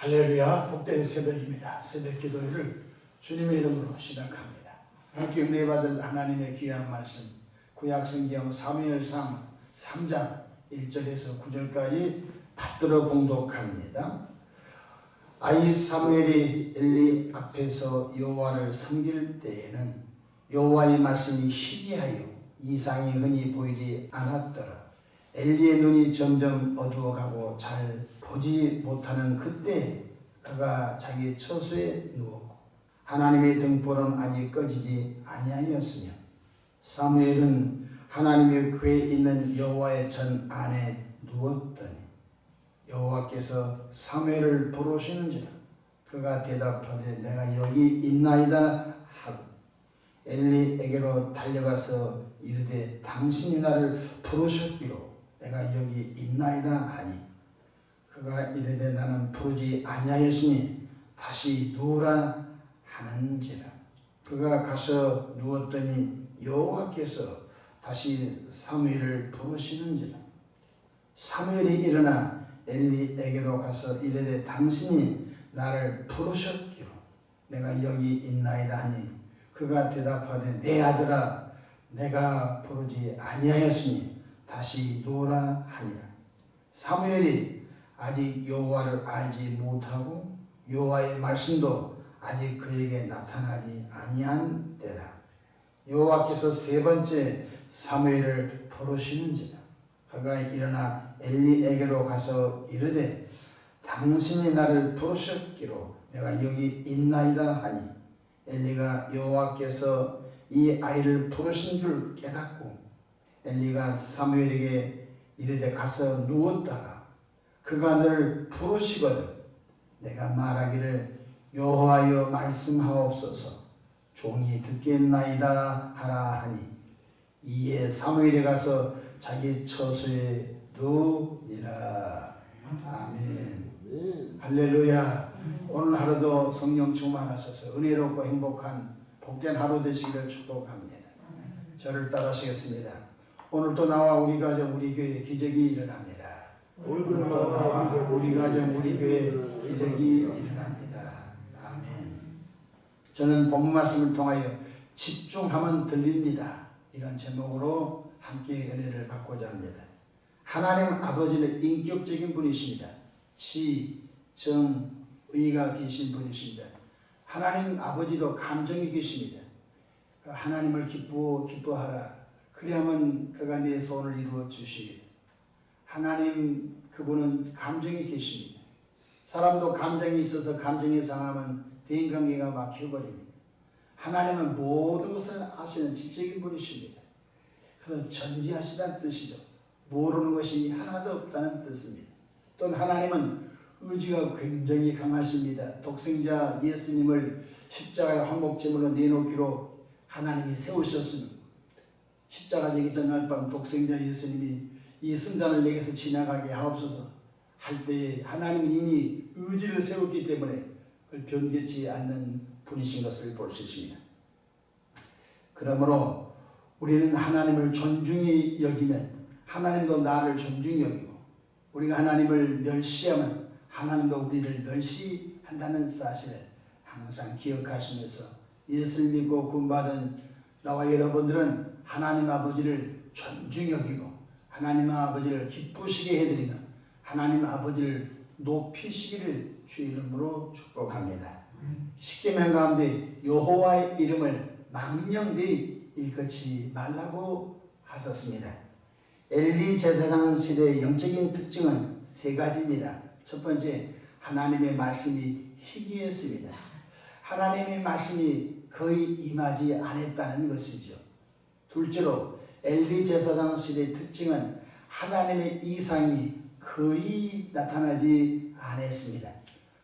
할렐루야, 복된 새벽입니다. 새벽 기도회를 주님의 이름으로 시작합니다. 함께 은혜 받을 하나님의 귀한 말씀, 구약성경 사무엘상 3장 1절에서 9절까지 받들어 공독합니다. 아이 사무엘이 엘리 앞에서 여호와를 섬길 때에는 여호와의 말씀이 희귀하여 이상이 흔히 보이지 않았더라. 엘리의 눈이 점점 어두워가고 잘 보지 못하는 그때 그가 자기 처소에 누웠고 하나님의 등불은 아직 꺼지지 아니하였으며 사무엘은 하나님의 궤에 있는 여호와의 전 안에 누웠더니 여호와께서 사무엘을 부르시는지라. 그가 대답하되 내가 여기 있나이다 하고 엘리에게로 달려가서 이르되 당신이 나를 부르셨기로 내가 여기 있나이다 하니 그가 이르되 나는 부르지 아니하였으니 다시 누우라 하는지라. 그가 가서 누웠더니 여호와께서 다시 사무엘을 부르시는지라. 사무엘이 일어나 엘리에게로 가서 이르되 당신이 나를 부르셨기로 내가 여기 있나이다 하니 그가 대답하되 내 아들아 내가 부르지 아니하였으니 다시 누우라 하니라. 사무엘이 아직 여호와를 알지 못하고 여호와의 말씀도 아직 그에게 나타나지 아니한 때라. 여호와께서 세 번째 사무엘을 부르시는지라. 그가 일어나 엘리에게로 가서 이르되 당신이 나를 부르셨기로 내가 여기 있나이다 하니 엘리가 여호와께서 이 아이를 부르신 줄 깨닫고 엘리가 사무엘에게 이르되 가서 누웠다가 그가 너를 부르시거든 내가 말하기를 여호와여 말씀하옵소서 종이 듣겠나이다 하라 하니 이에 사무엘이 가서 자기 처소에 누우니라. 아멘. 할렐루야. 오늘 하루도 성령 충만하셔서 은혜롭고 행복한 복된 하루 되시기를 축복합니다. 저를 따라하시겠습니다. 오늘도 나와 우리 가정 우리 교회 기적이 일어납니다. 오늘도 나와 우리 가정 우리 교회 기적이 일어납니다. 아멘. 저는 본문 말씀을 통하여 집중하면 들립니다 이런 제목으로 함께 은혜를 받고자 합니다. 하나님 아버지는 인격적인 분이십니다. 지, 정, 의가 계신 분이십니다. 하나님 아버지도 감정이 계십니다. 하나님을 기뻐하라. 그래야만 그가 내 소원을 이루어 주시리라. 하나님 그분은 감정이 계십니다. 사람도 감정이 있어서 감정에 상하면 대인관계가 막혀버립니다. 하나님은 모든 것을 아시는 지적인 분이십니다. 그래서 전지하시다는 뜻이죠. 모르는 것이 하나도 없다는 뜻입니다. 또 하나님은 의지가 굉장히 강하십니다. 독생자 예수님을 십자가의 화목제물로 내놓기로 하나님이 세우셨습니다. 십자가 되기 전날 밤 독생자 예수님이 이 승잔을 내게서 지나가게 하옵소서 할 때에 하나님은 이미 의지를 세웠기 때문에 그걸 변개치 않는 분이신 것을 볼 수 있습니다. 그러므로 우리는 하나님을 존중히 여기면 하나님도 나를 존중히 여기고 우리가 하나님을 멸시하면 하나님도 우리를 멸시한다는 사실을 항상 기억하시면서 예수를 믿고 구원받은 나와 여러분들은 하나님 아버지를 존중히 여기고 하나님 아버지를 기쁘시게 해드리며 하나님 아버지를 높이시기를 주 이름으로 축복합니다. 십계명 가운데 여호와의 이름을 망령되이 일컫지 말라고 하셨습니다. 엘리 제사장 시대의 영적인 특징은 세 가지입니다. 첫 번째, 하나님의 말씀이 희귀했습니다. 하나님의 말씀이 거의 임하지 않았다는 것이죠. 둘째로 엘리 제사장 시대의 특징은 하나님의 이상이 거의 나타나지 않았습니다.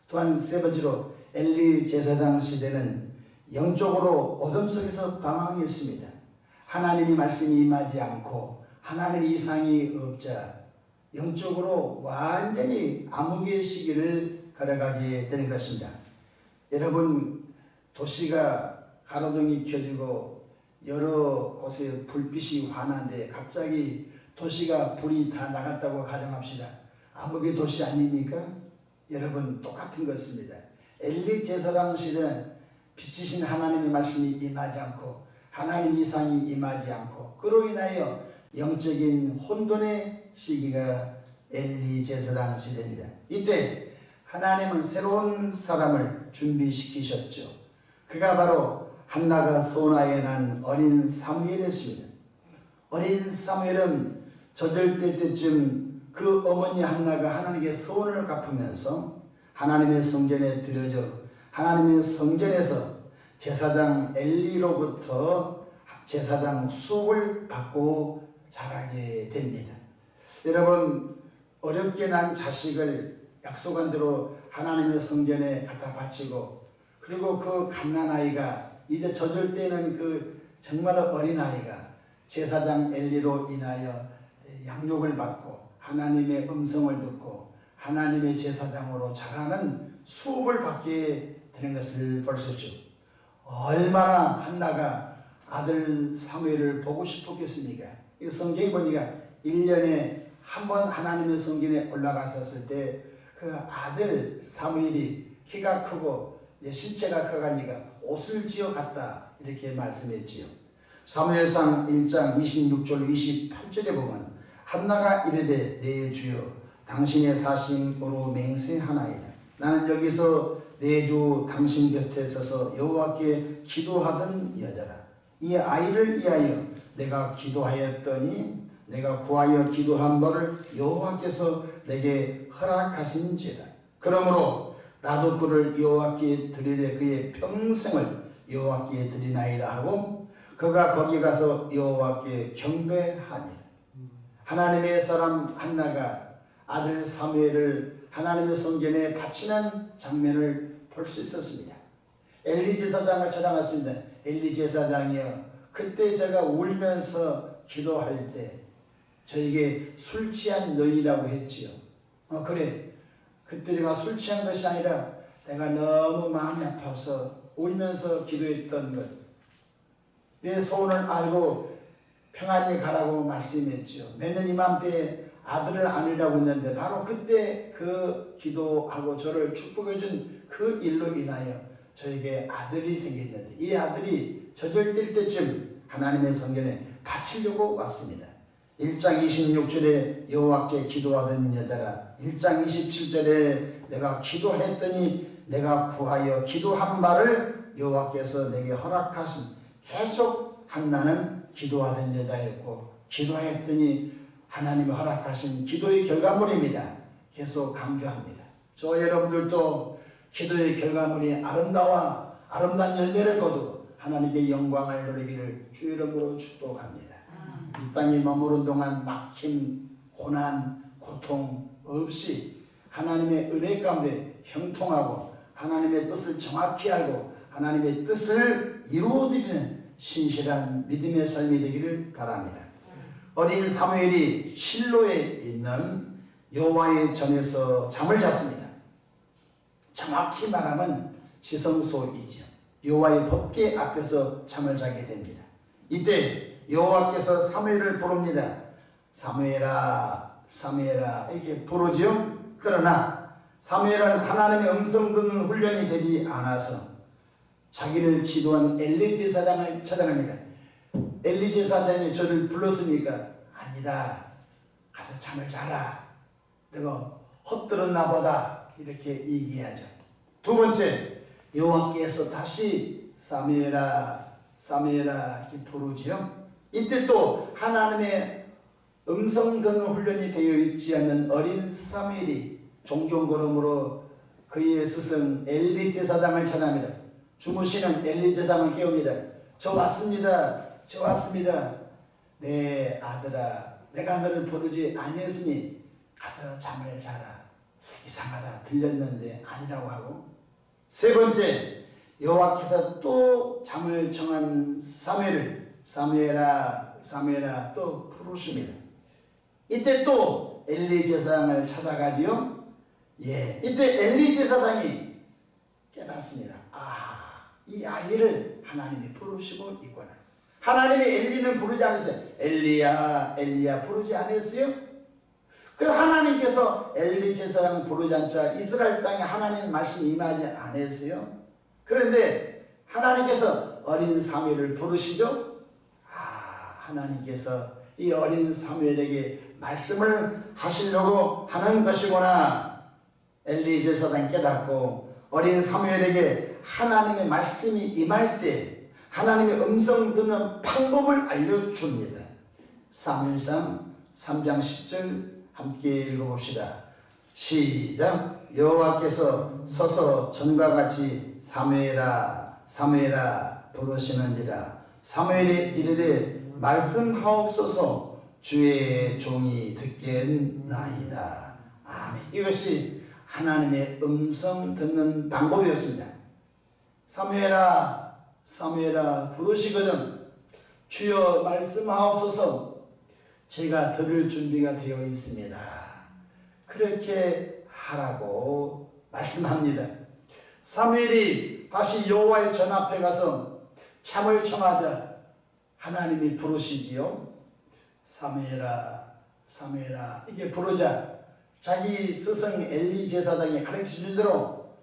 또한 세 번째로 엘리 제사장 시대는 영적으로 어둠 속에서 방황했습니다. 하나님의 말씀이 임하지 않고 하나님의 이상이 없자 영적으로 완전히 암흑의 시기를 걸어가게 되는 것입니다. 여러분, 도시가 가로등이 켜지고 여러 곳에 불빛이 환한데 갑자기 도시가 불이 다 나갔다고 가정합시다. 암흑의 도시 아닙니까? 여러분 똑같은 것입니다. 엘리 제사장 시대는 빛이신 하나님의 말씀이 임하지 않고 하나님 이상이 임하지 않고 그로 인하여 영적인 혼돈의 시기가 엘리 제사장 시대입니다. 이때 하나님은 새로운 사람을 준비시키셨죠. 그가 바로 한나가 소나에 난 어린 사무엘이었습니다. 어린 사무엘은 저절될 때쯤 그 어머니 한나가 하나님께 소원을 갚으면서 하나님의 성전에 들여져 하나님의 성전에서 제사장 엘리로부터 제사장 수업을 받고 자라게 됩니다. 여러분, 어렵게 난 자식을 약속한 대로 하나님의 성전에 갖다 바치고 그리고 그 갓난아이가 이제 젖을 때는 그 정말 어린아이가 제사장 엘리로 인하여 양육을 받고 하나님의 음성을 듣고 하나님의 제사장으로 자라는 수업을 받게 되는 것을 볼 수 있죠. 얼마나 한나가 아들 사무엘을 보고 싶었겠습니까? 이 성경에 보니까 1년에 한 번 하나님의 성전에 올라갔었을 때 그 아들 사무엘이 키가 크고 신체가 커가니까 옷을 지어 갔다 이렇게 말씀했지요. 사무엘상 1장 26절 28절에 보면 한나가 이르되 내 주여 당신의 사심으로 맹세하나이다. 나는 여기서 내 주 당신 곁에 서서 여호와께 기도하던 여자라. 이 아이를 위하여 내가 기도하였더니 내가 구하여 기도한 바를 여호와께서 내게 허락하신지라. 그러므로 나도 그를 여호와께 드리되 그의 평생을 여호와께 드리나이다 하고 그가 거기 가서 여호와께 경배하니 하나님의 사람 한나가 아들 사무엘을 하나님의 성전에 바치는 장면을 볼 수 있었습니다. 엘리 제사장을 찾아갔습니다. 엘리 제사장이여, 그때 제가 울면서 기도할 때 저에게 술 취한 너희라고 했지요. 그래, 그때 제가 술 취한 것이 아니라 내가 너무 마음이 아파서 울면서 기도했던 것, 내 소원을 알고 평안히 가라고 말씀했지요. 내년 이맘때에 아들을 안으려고 했는데 바로 그때 그 기도하고 저를 축복해 준 그 일로 인하여 저에게 아들이 생겼는데 이 아들이 젖을 때쯤 하나님의 성전에 바치려고 왔습니다. 1장 26절에 여호와께 기도하던 여자라. 1장 27절에 내가 기도했더니 내가 구하여 기도한 바를 여호와께서 내게 허락하신. 계속 한나는 기도하던 여자였고 기도했더니 하나님이 허락하신 기도의 결과물입니다. 계속 강조합니다. 저 여러분들도 기도의 결과물이 아름다운 열매를 거두어 하나님께 영광을 누리기를 주 이름으로 축복합니다. 이 땅에 머무른 동안 막힘, 고난, 고통 없이 하나님의 은혜 가운데 형통하고 하나님의 뜻을 정확히 알고 하나님의 뜻을 이루어드리는 신실한 믿음의 삶이 되기를 바랍니다. 어린 사무엘이 실로에 있는 여호와의 전에서 잠을 잤습니다. 정확히 말하면 지성소이죠. 여호와의 법궤 앞에서 잠을 자게 됩니다. 이때 여호와께서 사무엘을 부릅니다. 사무엘아, 사무엘아 이렇게 부르지요. 그러나 사무엘은 하나님의 음성 듣는 훈련이 되지 않아서 자기를 지도한 엘리 제사장을 찾아갑니다. 엘리 제사장이 저를 불렀으니까 아니다, 가서 잠을 자라, 내가 헛들었나 보다 이렇게 얘기하죠. 두 번째, 여호와께서 다시 사무엘아 사무엘아 이렇게 부르지요. 이때 또 하나님의 음성 듣는 훈련이 되어 있지 않는 어린 사무엘이 종종 걸음으로 그의 스승 엘리 제사장을 찾아갑니다. 주무시는 엘리 제사장을 깨웁니다. 저 왔습니다. 저 왔습니다. 내 아들아, 내가 너를 부르지 아니했으니 가서 잠을 자라. 이상하다, 들렸는데 아니라고 하고. 세 번째, 여호와께서 또 잠을 청한 사무엘을 사무엘아 사무엘아 또 부르십니다. 이때 또 엘리 제사장을 찾아가지요. 이때 엘리 제사장이 깨닫습니다. 이 아이를 하나님이 부르시고 있구나. 하나님이 엘리는 부르지 않았어요. 엘리야 엘리야 부르지 않았어요. 그래서 하나님께서 엘리 제사장 부르지 않자 이스라엘 땅에 하나님 말씀 임하지 않았어요. 그런데 하나님께서 어린 사무엘을 부르시죠. 하나님께서 이 어린 사무엘에게 말씀을 하시려고 하는 것이구나. 엘리 제사장이 깨닫고 어린 사무엘에게 하나님의 말씀이 임할 때 하나님의 음성 듣는 방법을 알려줍니다. 사무엘상 3장 10절 함께 읽어봅시다. 시작. 여호와께서 서서 전과 같이 사무엘아 사무엘아 부르시는지라. 사무엘이 이르되 말씀하옵소서 주의 종이 듣겠나이다. 아멘. 이것이 하나님의 음성 듣는 방법이었습니다. 사무엘아 사무엘아 부르시거든 주여 말씀하옵소서 제가 들을 준비가 되어 있습니다. 그렇게 하라고 말씀합니다. 사무엘이 다시 여호와의 전 앞에 가서 참을 청하자 하나님이 부르시지요. 사무엘아 사무엘아 이게 부르자 자기 스승 엘리 제사장이 가르쳐준 대로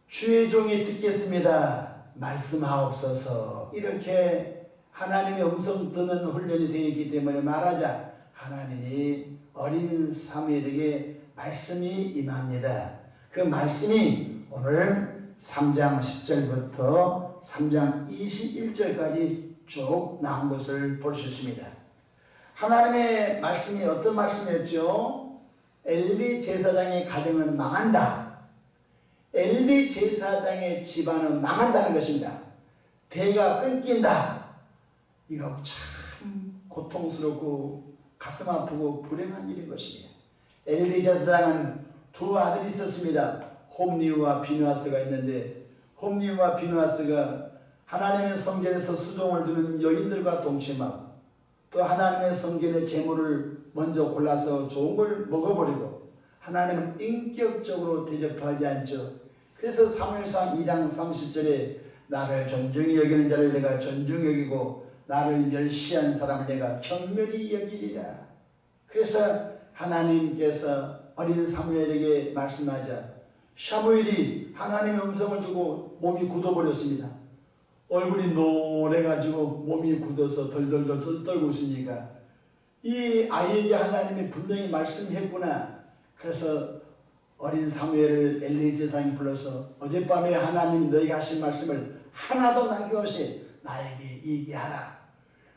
주의 종이 듣겠습니다. 말씀하옵소서. 이렇게 하나님의 음성 듣는 훈련이 되어 있기 때문에 말하자 하나님이 어린 사무엘에게 말씀이 임합니다. 그 말씀이 오늘 3장 10절부터 3장 21절까지 쭉 나온 것을 볼 수 있습니다. 하나님의 말씀이 어떤 말씀이었죠? 엘리 제사장의 가정은 망한다. 엘리 제사장의 집안은 망한다는 것입니다. 대가 끊긴다. 이거 참 고통스럽고 가슴 아프고 불행한 일인 것입니다. 엘리 제사장은 두 아들이 있었습니다. 홈리와 비누아스가 있는데 홈리와 비누아스가 하나님의 성전에서 수종을 두는 여인들과 동침하고 또 하나님의 성전의 제물을 먼저 골라서 좋은 걸 먹어버리고 하나님은 인격적으로 대접하지 않죠. 그래서 사무엘상 2장 30절에 나를 존중히 여기는 자를 내가 존중히 여기고 나를 멸시한 사람을 내가 경멸히 여기리라. 그래서 하나님께서 어린 사무엘에게 말씀하자 사무엘이 하나님의 음성을 두고 몸이 굳어버렸습니다. 얼굴이 노래가지고 몸이 굳어서 덜덜덜 떨고 있으니까 이 아이에게 하나님이 분명히 말씀했구나. 그래서 어린 사무엘을 엘리 제사장이 불러서 어젯밤에 하나님 너희가 하신 말씀을 하나도 남김없이 나에게 얘기하라.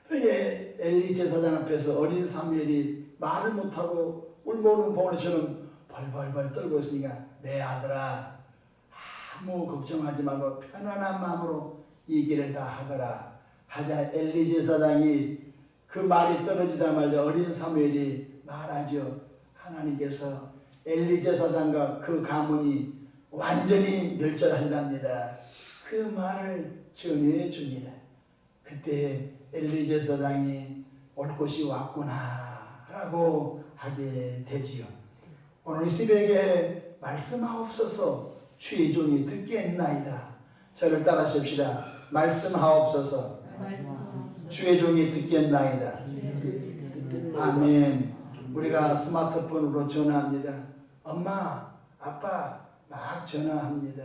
그게 엘리 제사장 앞에서 어린 사무엘이 말을 못하고 울먹는 봉오리처럼 벌벌벌 떨고 있으니까 내 아들아 아무 걱정하지 말고 편안한 마음으로 이 길을 다 하거라 하자 엘리 제사장이 그 말이 떨어지다 말자 어린 사무엘이 말하죠. 하나님께서 엘리 제사장과 그 가문이 완전히 멸절한답니다. 그 말을 전해 줍니다. 그때 엘리 제사장이 올 것이 왔구나 라고 하게 되지요. 오늘 이 새벽에 말씀하옵소서 주의 종이 듣겠나이다. 저를 따라하십시다. 말씀하옵소서 주의 종이 듣겠나이다. 아멘. 우리가 스마트폰으로 전화합니다. 엄마, 아빠 막 전화합니다.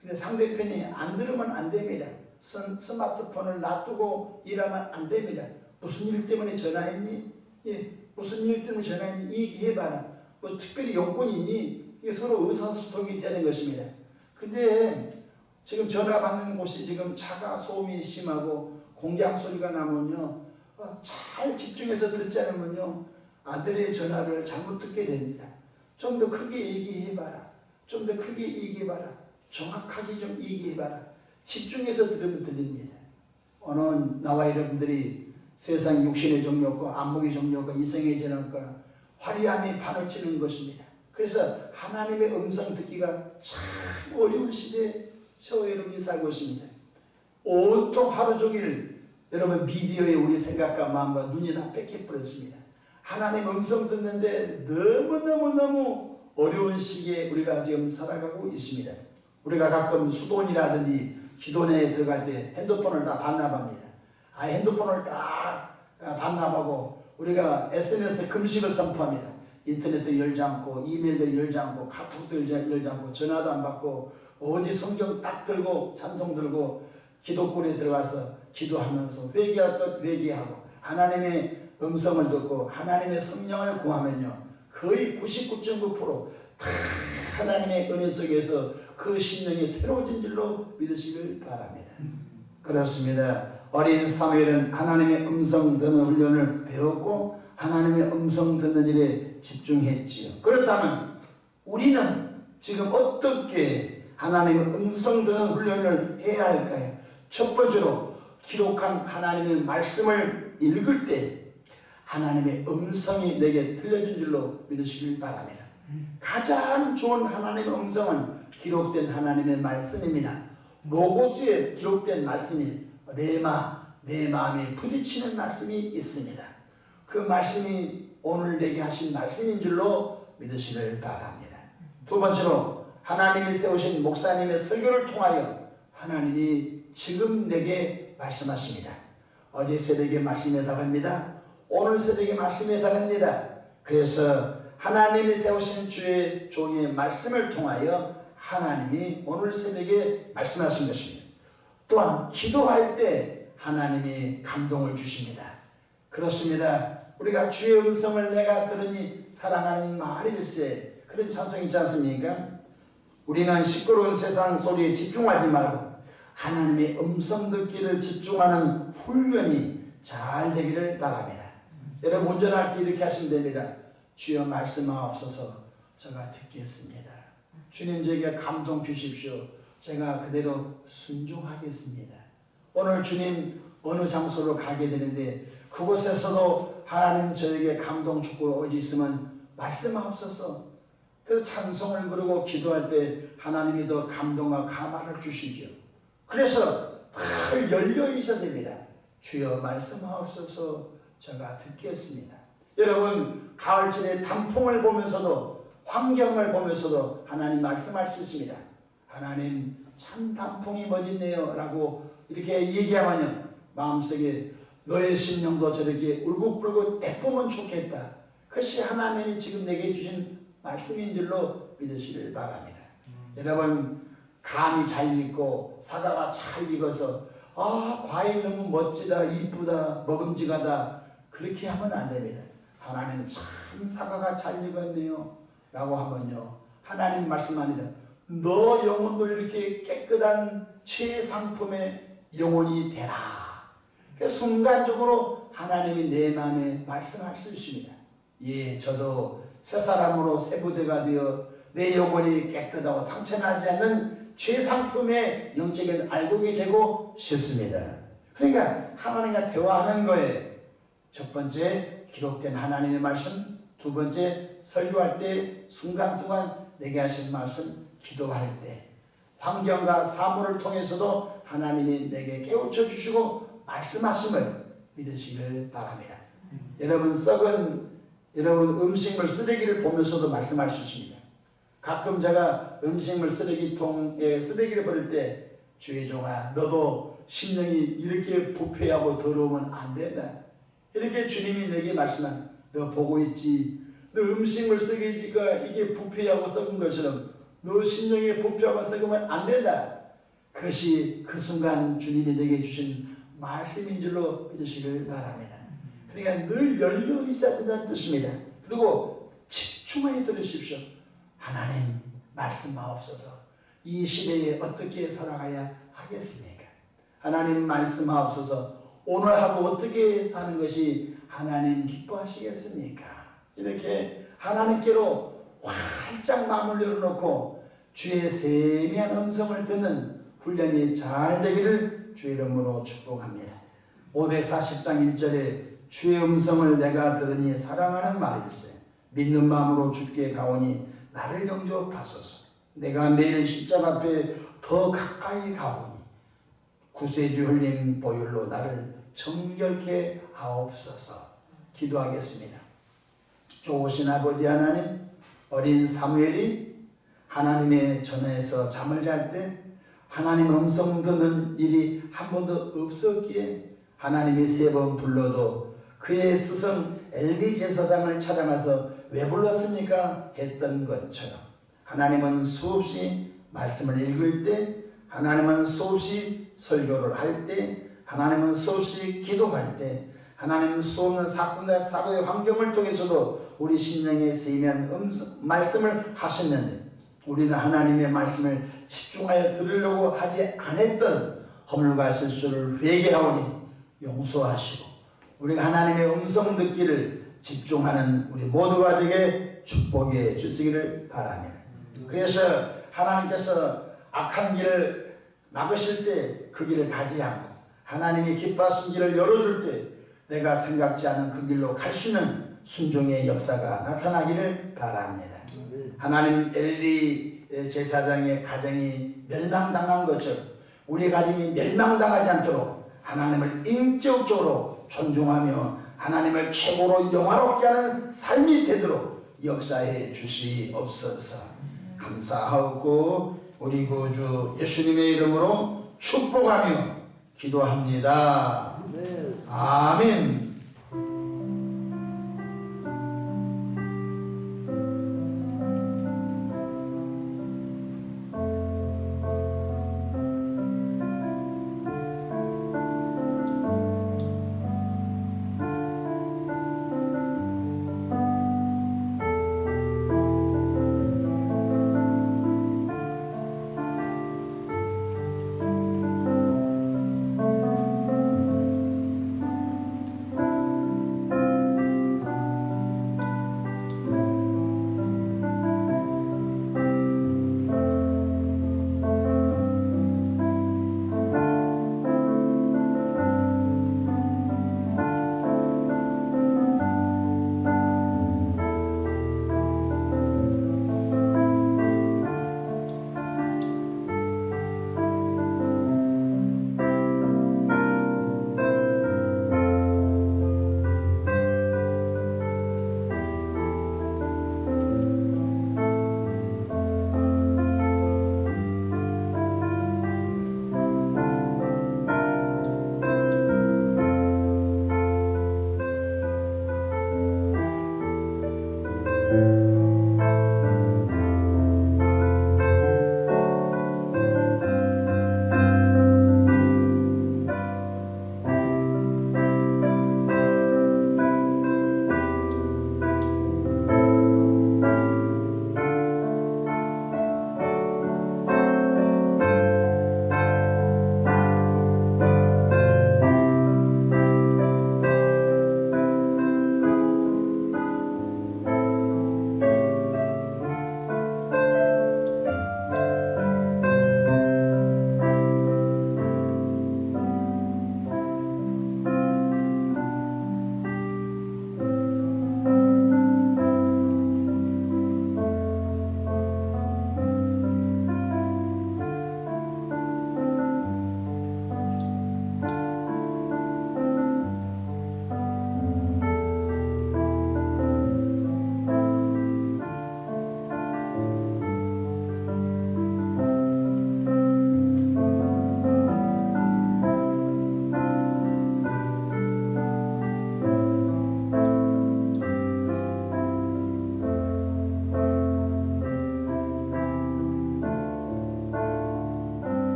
근데 상대편이 안 들으면 안 됩니다. 스마트폰을 놔두고 일하면 안 됩니다. 무슨 일 때문에 전화했니? 예, 무슨 일 때문에 전화했니? 얘기해봐라. 뭐 특별히 용건이 있니? 이게 서로 의사소통이 되는 것입니다. 근데 지금 전화 받는 곳이 지금 차가 소음이 심하고 공장 소리가 나면요, 잘 집중해서 듣지 않으면요, 아들의 전화를 잘못 듣게 됩니다. 좀 더 크게 얘기해봐라. 좀 더 크게 얘기해봐라. 정확하게 좀 얘기해봐라. 집중해서 들으면 들립니다. 오늘 나와 여러분들이 세상 육신의 정욕과 안목의 정욕과 이성의 정욕과 화려함이 판을 치는 것입니다. 그래서 하나님의 음성 듣기가 참 어려운 시대에 저 여러분이 살고 있습니다. 온통 하루 종일 여러분 미디어에 우리 생각과 마음과 눈이 다 뺏겨버렸습니다. 하나님 음성 듣는데 너무너무 어려운 시기에 우리가 지금 살아가고 있습니다. 우리가 가끔 수도원이라든지 기도원에 들어갈 때 핸드폰을 다 반납합니다. 핸드폰을 다 반납하고 우리가 SNS 금식을 선포합니다. 인터넷도 열지 않고 이메일도 열지 않고 카톡도 열지 않고 전화도 안 받고 오직 성경 딱 들고 찬송 들고 기도골에 들어가서 기도하면서 회개할 것 회개하고 하나님의 음성을 듣고 하나님의 성령을 구하면요 거의 99.9% 다 하나님의 은혜 속에서 그 심령이 새로워진 줄로 믿으시길 바랍니다. 그렇습니다. 어린 사무엘은 하나님의 음성 듣는 훈련을 배웠고 하나님의 음성 듣는 일에 집중했지요. 그렇다면 우리는 지금 어떻게 하나님의 음성 듣는 훈련을 해야 할까요? 첫 번째로 기록한 하나님의 말씀을 읽을 때 하나님의 음성이 내게 들려진 줄로 믿으시길 바랍니다. 가장 좋은 하나님의 음성은 기록된 하나님의 말씀입니다. 로고스에 기록된 말씀이 레마, 내 마음이 부딪히는 말씀이 있습니다. 그 말씀이 오늘 내게 하신 말씀인 줄로 믿으시길 바랍니다. 두 번째로 하나님이 세우신 목사님의 설교를 통하여 하나님이 지금 내게 말씀하십니다. 어제 새벽에 말씀에 달합니다. 오늘 새벽에 말씀에 달합니다. 그래서 하나님이 세우신 주의 종의 말씀을 통하여 하나님이 오늘 새벽에 말씀하신 것입니다. 또한 기도할 때 하나님이 감동을 주십니다. 그렇습니다. 우리가 주의 음성을 내가 들으니 사랑하는 말일세 그런 찬송이 있지 않습니까? 우리는 시끄러운 세상 소리에 집중하지 말고 하나님의 음성 듣기를 집중하는 훈련이 잘 되기를 바랍니다. 여러분 운전할 때 이렇게 하시면 됩니다. 주여 말씀하옵소서 제가 듣겠습니다. 주님 저에게 감동 주십시오. 제가 그대로 순종하겠습니다. 오늘 주님 어느 장소로 가게 되는데 그곳에서도 하나님 저에게 감동 주고 어디 있으면 말씀하옵소서. 그래서 찬송을 부르고 기도할 때 하나님이 더 감동과 감화를 주시죠. 그래서 다 열려 있어야 됩니다. 주여 말씀하옵소서 제가 듣겠습니다. 여러분 가을철에 단풍을 보면서도 환경을 보면서도 하나님 말씀할 수 있습니다. 하나님 참 단풍이 멋있네요 라고 이렇게 얘기하면요 마음속에 너의 심령도 저렇게 울긋불긋 예쁘면 좋겠다. 그것이 하나님이 지금 내게 주신 말씀인 줄로 믿으시길 바랍니다. 여러분 감이 잘 익고 사과가 잘 익어서 과일 너무 멋지다 이쁘다 먹음직하다 그렇게 하면 안 됩니다. 하나님 참 사과가 잘 익었네요 라고 하면요 하나님 말씀합니다. 너 영혼도 이렇게 깨끗한 최상품의 영혼이 되라. 순간적으로 하나님이 내 마음에 말씀할 수 있습니다. 예, 저도 새 사람으로 새 부대가 되어 내 영혼이 깨끗하고 상처나지 않는 최상품의 영적인 알곡이 되고 싶습니다. 그러니까 하나님과 대화하는 거예요. 첫 번째 기록된 하나님의 말씀, 두 번째 설교할 때 순간순간 내게 하신 말씀, 기도할 때 환경과 사물을 통해서도 하나님이 내게 깨우쳐 주시고 말씀하심을 믿으시길 바랍니다. 여러분 여러분 음식물 쓰레기를 보면서도 말씀할 수 있습니다. 가끔 제가 음식물 쓰레기통에 쓰레기를 버릴 때 주의 종아 너도 심령이 이렇게 부패하고 더러우면 안 된다. 이렇게 주님이 내게 말씀한 너 보고 있지. 너 음식물 쓰레기가 이게 부패하고 썩은 것처럼 너 심령이 부패하고 썩으면 안 된다. 그것이 그 순간 주님이 내게 주신 말씀인 줄로 믿으시길 바랍니다. 그러니까 늘 열려 있어야 된다는 뜻입니다. 그리고 집중하여 들으십시오. 하나님 말씀하옵소서. 이 시대에 어떻게 살아가야 하겠습니까? 하나님 말씀하옵소서. 오늘 하루 어떻게 사는 것이 하나님 기뻐하시겠습니까? 이렇게 하나님께로 활짝 마음을 열어놓고 주의 세미한 음성을 듣는 훈련이 잘 되기를 주의 이름으로 축복합니다. 540장 1절에 주의 음성을 내가 들으니 사랑하는 말일세. 믿는 마음으로 주께 가오니 나를 영접하소서. 내가 매일 십자가 앞에 더 가까이 가오니 구세주 흘린 보혈로 나를 정결케 하옵소서. 기도하겠습니다. 좋으신 아버지 하나님, 어린 사무엘이 하나님의 전에서 잠을 잘 때 하나님 음성 듣는 일이 한 번도 없었기에 하나님이 3번 불러도 그의 스승 엘리 제사장을 찾아가서 왜 불렀습니까? 했던 것처럼 하나님은 수없이 말씀을 읽을 때, 하나님은 수없이 설교를 할 때, 하나님은 수없이 기도할 때, 하나님은 수없는 사건과 사고의 환경을 통해서도 우리 심령에 쓰이면 말씀을 하셨는데, 우리는 하나님의 말씀을 집중하여 들으려고 하지 않았던 허물과 실수를 회개하오니 용서하시고, 우리가 하나님의 음성 듣기를 집중하는 우리 모두가 되게 축복해 주시기를 바랍니다. 그래서 하나님께서 악한 길을 막으실 때 그 길을 가지 않고, 하나님이 기뻐하신 길을 열어줄 때 내가 생각지 않은 그 길로 갈 수 있는 순종의 역사가 나타나기를 바랍니다. 하나님 엘리 제사장의 가정이 멸망당한 것처럼 우리 가정이 멸망당하지 않도록 하나님을 인격적으로 존중하며 하나님을 최고로 영화롭게 하는 삶이 되도록 역사해 주시옵소서. 감사하고 우리 구주 예수님의 이름으로 축복하며 기도합니다. 아멘.